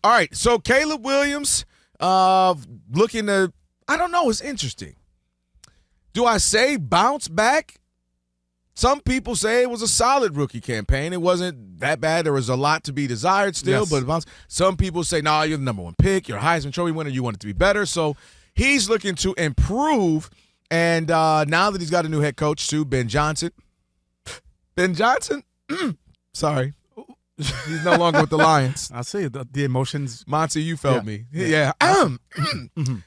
All right, so Caleb Williams looking to, I don't know, it's interesting. Do I say bounce back? Some people say it was a solid rookie campaign. It wasn't that bad. There was a lot to be desired still, but some people say, no, you're the number one pick. You're a Heisman Trophy winner. You want it to be better. So he's looking to improve, and now that he's got a new head coach, too, Ben Johnson. Ben Johnson? Sorry. He's no longer with the Lions. I see the emotions. Monty, you felt me. Yeah.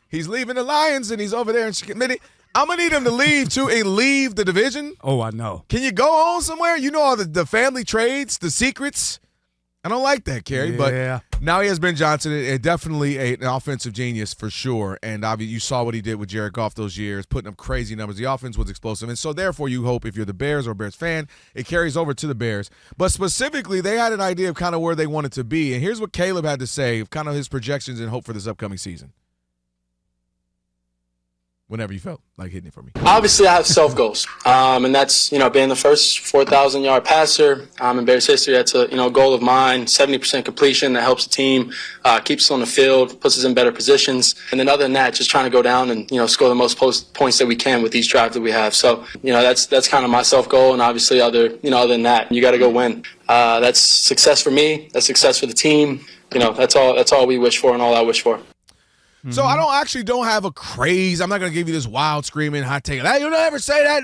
He's leaving the Lions, and he's over there in Chicago. I'm going to need him to leave, too, and leave the division. Oh, I know. Can you go on somewhere? You know all the family trades, the secrets? I don't like that, Kerry. Yeah. But now he has Ben Johnson, and definitely an offensive genius for sure. And obviously, you saw what he did with Jared Goff those years, putting up crazy numbers. The offense was explosive. And so, therefore, you hope if you're the Bears or a Bears fan, it carries over to the Bears. But specifically, they had an idea of kind of where they wanted to be. And here's what Caleb had to say, kind of his projections and hope for this upcoming season. Whenever you felt like hitting it for me. Obviously, I have self-goals, and that's, being the first 4,000-yard passer in Bears history. That's a, goal of mine, 70% completion. That helps the team, keeps us on the field, puts us in better positions. And then other than that, just trying to go down and, score the most points that we can with each drive that we have. So, that's kind of my self-goal, and obviously other than that, you got to go win. That's success for me. That's success for the team. That's all we wish for and all I wish for. So I don't have a craze. I'm not going to give you this wild screaming hot take. Hey, you don't ever say that.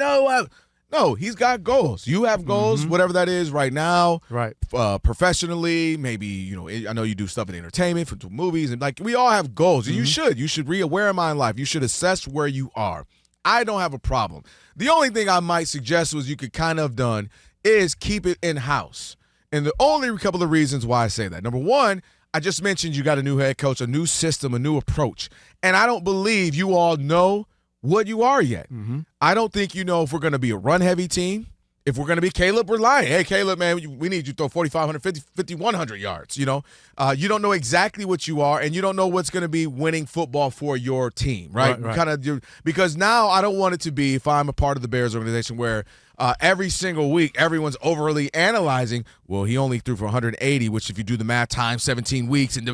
No, he's got goals. You have goals, whatever that is right now. Right. Professionally, maybe, I know you do stuff in entertainment, for movies, and we all have goals. And you should where am I in life? You should assess where you are. I don't have a problem. The only thing I might suggest was you could kind of done is keep it in-house. And the only couple of reasons why I say that. Number one, I just mentioned you got a new head coach, a new system, a new approach. And I don't believe you all know what you are yet. I don't think you know if we're going to be a run-heavy team. If we're going to be Caleb, we're lying. Hey, Caleb, man, we need you to throw 4,500, 5,100 yards, You don't know exactly what you are, and you don't know what's going to be winning football for your team, right? Because now I don't want it to be, if I'm a part of the Bears organization, where every single week everyone's overly analyzing, well, he only threw for 180, which if you do the math times 17 weeks, and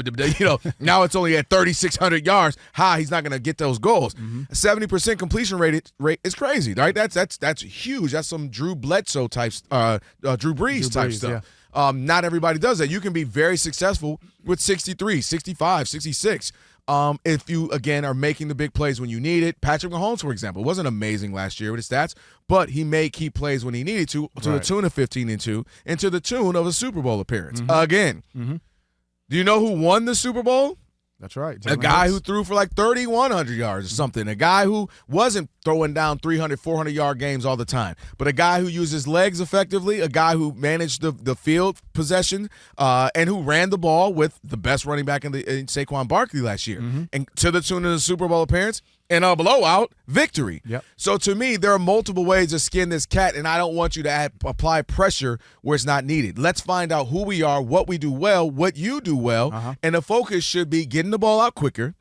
now it's only at 3,600 yards. He's not going to get those goals. 70% completion rate is crazy, right? That's huge. That's some Drew Bledsoe types, Drew Brees type stuff. Yeah. Not everybody does that. You can be very successful with 63, 65, 66. If you, again, are making the big plays when you need it. Patrick Mahomes, for example, wasn't amazing last year with his stats, but he made key plays when he needed to the tune of 15-2, and to the tune of a Super Bowl appearance. Again, do you know who won the Super Bowl? That's right. A guy who threw for 3,100 yards or something. A guy who wasn't throwing down 300, 400-yard games all the time. But a guy who used his legs effectively, a guy who managed the field possession, and who ran the ball with the best running back in Saquon Barkley last year. And to the tune of the Super Bowl appearance and a blowout victory. Yep. So to me, there are multiple ways to skin this cat, and I don't want you to apply pressure where it's not needed. Let's find out who we are, what we do well, what you do well, and the focus should be getting the ball out quicker.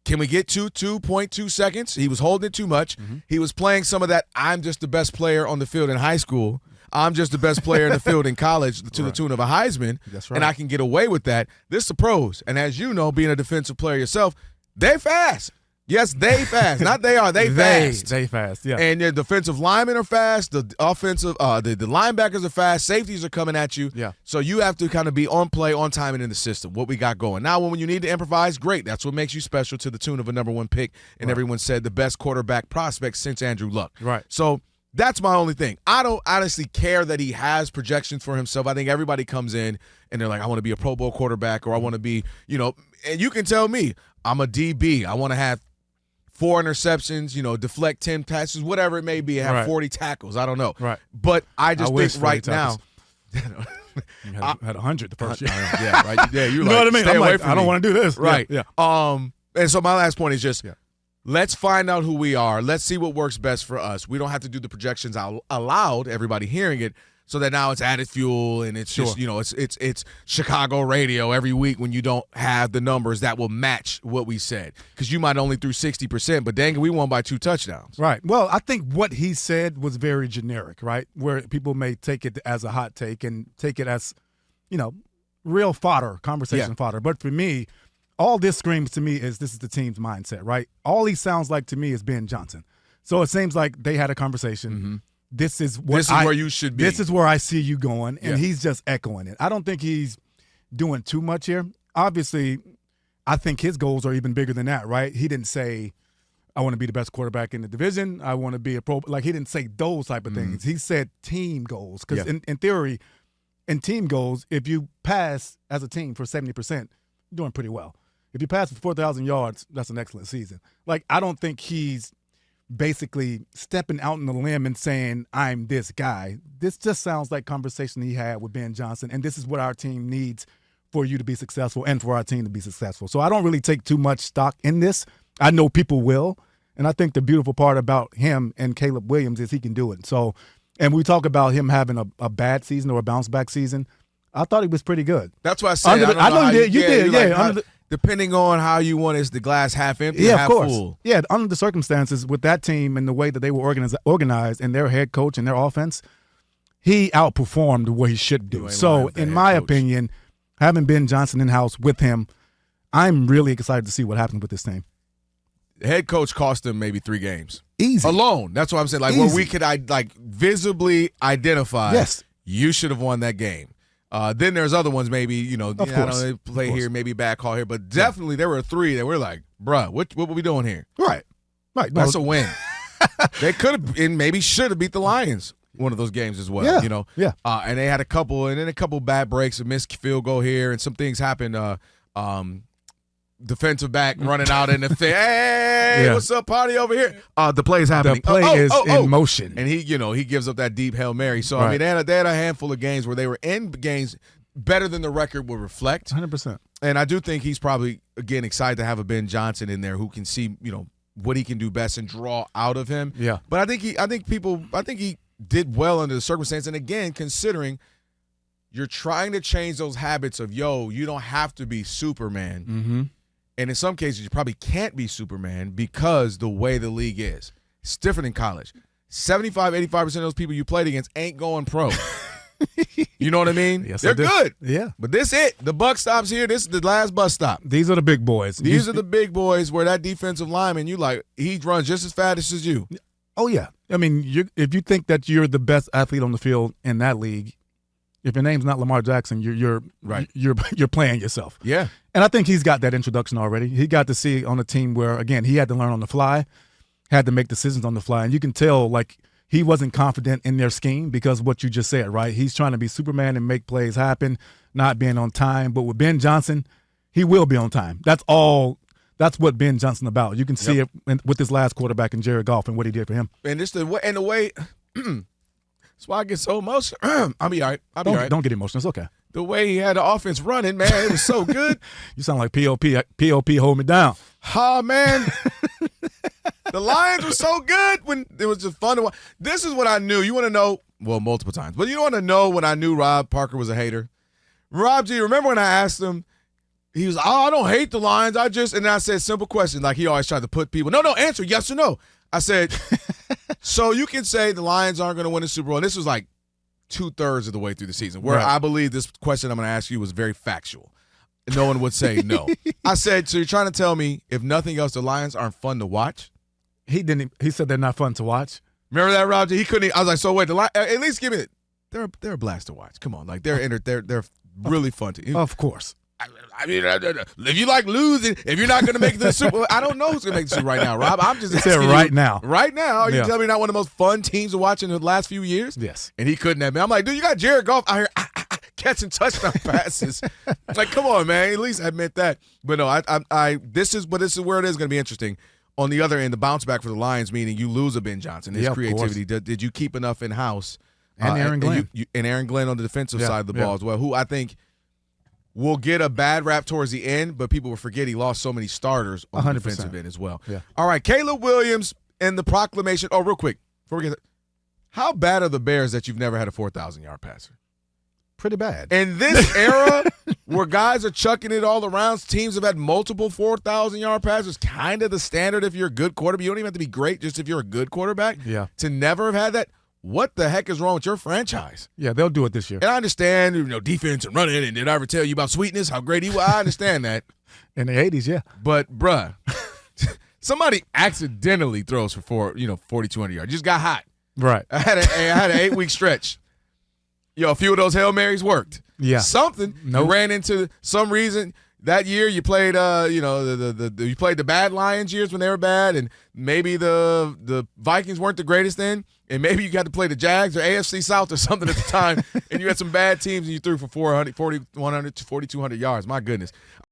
Can we get to 2.2 seconds? He was holding it too much. He was playing some of that, I'm just the best player on the field in high school. I'm just the best player in the field in college to the tune of a Heisman. That's right. And I can get away with that. This is the pros. And as you know, being a defensive player yourself, they're fast. Yes, they fast. Not they are. They fast. They fast, yeah. And the defensive linemen are fast. The offensive, the linebackers are fast. Safeties are coming at you. Yeah. So you have to kind of be on play, on time, and in the system, what we got going. Now, when you need to improvise, great. That's what makes you special to the tune of a number one pick. And everyone said the best quarterback prospect since Andrew Luck. Right. So that's my only thing. I don't honestly care that he has projections for himself. I think everybody comes in and they're like, I want to be a Pro Bowl quarterback, or I want to be, and you can tell me, I'm a DB. I want to have 4 interceptions, deflect 10 passes, whatever it may be, and have 40 tackles. I don't know. Right. But I just think right now. You had 100 the first year. Yeah, right. Yeah, you know what I mean? Stay I'm away like, from I don't me. want to do this. Right. Yeah. And so my last point is just, let's find out who we are. Let's see what works best for us. We don't have to do the projections out aloud, everybody hearing it, so that now it's added fuel and it's just, it's Chicago radio every week when you don't have the numbers that will match what we said. Because you might only threw 60%, but dang it, we won by 2 touchdowns. Right. Well, I think what he said was very generic, right, where people may take it as a hot take and take it as, real fodder, conversation fodder. But for me, all this screams to me is this is the team's mindset, right? All he sounds like to me is Ben Johnson. So it seems like they had a conversation. Mm-hmm. This is where you should be. This is where I see you going, and he's just echoing it. I don't think he's doing too much here. Obviously, I think his goals are even bigger than that, right? He didn't say, I want to be the best quarterback in the division. I want to be a pro. Like, he didn't say those type of things. He said team goals. Because in theory, in team goals, if you pass as a team for 70%, you're doing pretty well. If you pass for 4,000 yards, that's an excellent season. Like, I don't think he's basically stepping out on the limb and saying, I'm this guy. This just sounds like conversation he had with Ben Johnson, and this is what our team needs for you to be successful and for our team to be successful. So I don't really take too much stock in this. I know people will, and I think the beautiful part about him and Caleb Williams is he can do it. So, and we talk about him having a bad season or a bounce-back season. I thought he was pretty good. That's why I said I know you did. Yeah. Depending on how you want, is the glass half empty, half of course. Full? Yeah, under the circumstances with that team and the way that they were organized and their head coach and their offense, he outperformed what he should do. So, in my opinion, having Ben Johnson in-house with him, I'm really excited to see what happens with this team. The head coach cost him maybe 3 games. Easy. Alone. That's what I'm saying. Like, where we could visibly identify, you should have won that game. Then there's other ones, maybe, I don't know, play here, maybe back call here. But definitely there were 3 that we're like, bruh, what were we doing here? Right. That's a win. They could have and maybe should have beat the Lions one of those games as well, and they had a couple bad breaks, a missed field goal here, and some things happened. Defensive back running out in the field. Hey, what's up, party over here? The play is happening. The play is in motion. And he gives up that deep Hail Mary. So, I mean, they had a handful of games where they were in games better than the record would reflect. 100%. And I do think he's probably, again, excited to have a Ben Johnson in there who can see, what he can do best and draw out of him. Yeah. But I think he did well under the circumstance. And again, considering you're trying to change those habits of, you don't have to be Superman. Mm-hmm. And in some cases, you probably can't be Superman because the way the league is. It's different in college. 75, 85% of those people you played against ain't going pro. You know what I mean? Yes, they're good. Yeah. But this it. The buck stops here. This is the last bus stop. These are the big boys. These are the big boys where that defensive lineman, he runs just as fast as you. Oh, yeah. I mean, if you think that you're the best athlete on the field in that league, if your name's not Lamar Jackson, you're right. You're playing yourself. Yeah. And I think he's got that introduction already. He got to see on a team where, again, he had to learn on the fly, had to make decisions on the fly. And you can tell, like, he wasn't confident in their scheme because of what you just said, right? He's trying to be Superman and make plays happen, not being on time. But with Ben Johnson, he will be on time. That's what Ben Johnson about. You can see it with his last quarterback in Jared Goff and what he did for him. And the way that's why I get so emotional. I'll be all right. All right. Don't get emotional. It's okay. The way he had the offense running, man, it was so good. You sound like POP hold me down. Oh, man. The Lions were so good when it was just fun to watch. This is what I knew. You want to know, well, multiple times, but you want to know when I knew Rob Parker was a hater? Rob G, remember when I asked him, he was, I don't hate the Lions. And I said, simple question, like he always tried to put people, no, answer yes or no. I said, so you can say the Lions aren't going to win the Super Bowl. And this was like 2/3 of the way through the season, where I believe this question I'm going to ask you was very factual. No one would say no. I said, so you're trying to tell me, if nothing else, the Lions aren't fun to watch? He didn't. He said they're not fun to watch. Remember that, Roger? He couldn't. I was like, so wait, at least give me it. They're a blast to watch. Come on, like they're really fun to. Of course. I mean, if you like losing, if you're not going to make it to the Super Bowl, I don't know who's going to make the Super Bowl right now, Rob. I'm just asking you right now. Right now, are you telling me you're not one of the most fun teams to watch in the last few years? Yes. And he couldn't have been. I'm like, dude, you got Jared Goff out here catching touchdown passes. Like, come on, man. At least admit that. But no, this is where it is going to be interesting. On the other end, the bounce back for the Lions, meaning you lose a Ben Johnson, his creativity. Did you keep enough in house? And Aaron Glenn. And Aaron Glenn on the defensive side of the ball as well, who I think will get a bad rap towards the end, but people will forget he lost so many starters on 100%. The defensive end as well. Yeah. All right, Caleb Williams and the proclamation. Oh, real quick, before we get how bad are the Bears that you've never had a 4,000-yard passer? Pretty bad. In this era where guys are chucking it all around, teams have had multiple 4,000-yard passes, kind of the standard if you're a good quarterback. You don't even have to be great, just if you're a good quarterback. Yeah. To never have had that, what the heck is wrong with your franchise? Yeah, they'll do it this year. And I understand, defense and running, and did I ever tell you about Sweetness, how great he was? I understand that. In the 80s, yeah. But, bruh, somebody accidentally throws for 4,200 yards. Just got hot. Right. I had an 8-week stretch. A few of those Hail Marys worked. Yeah. Something. Nope. You ran into some reason. That year you played, you played the bad Lions years when they were bad, and maybe the Vikings weren't the greatest then, and maybe you got to play the Jags or AFC South or something at the time, and you had some bad teams and you threw for 4,100 to 4,200 yards. My goodness.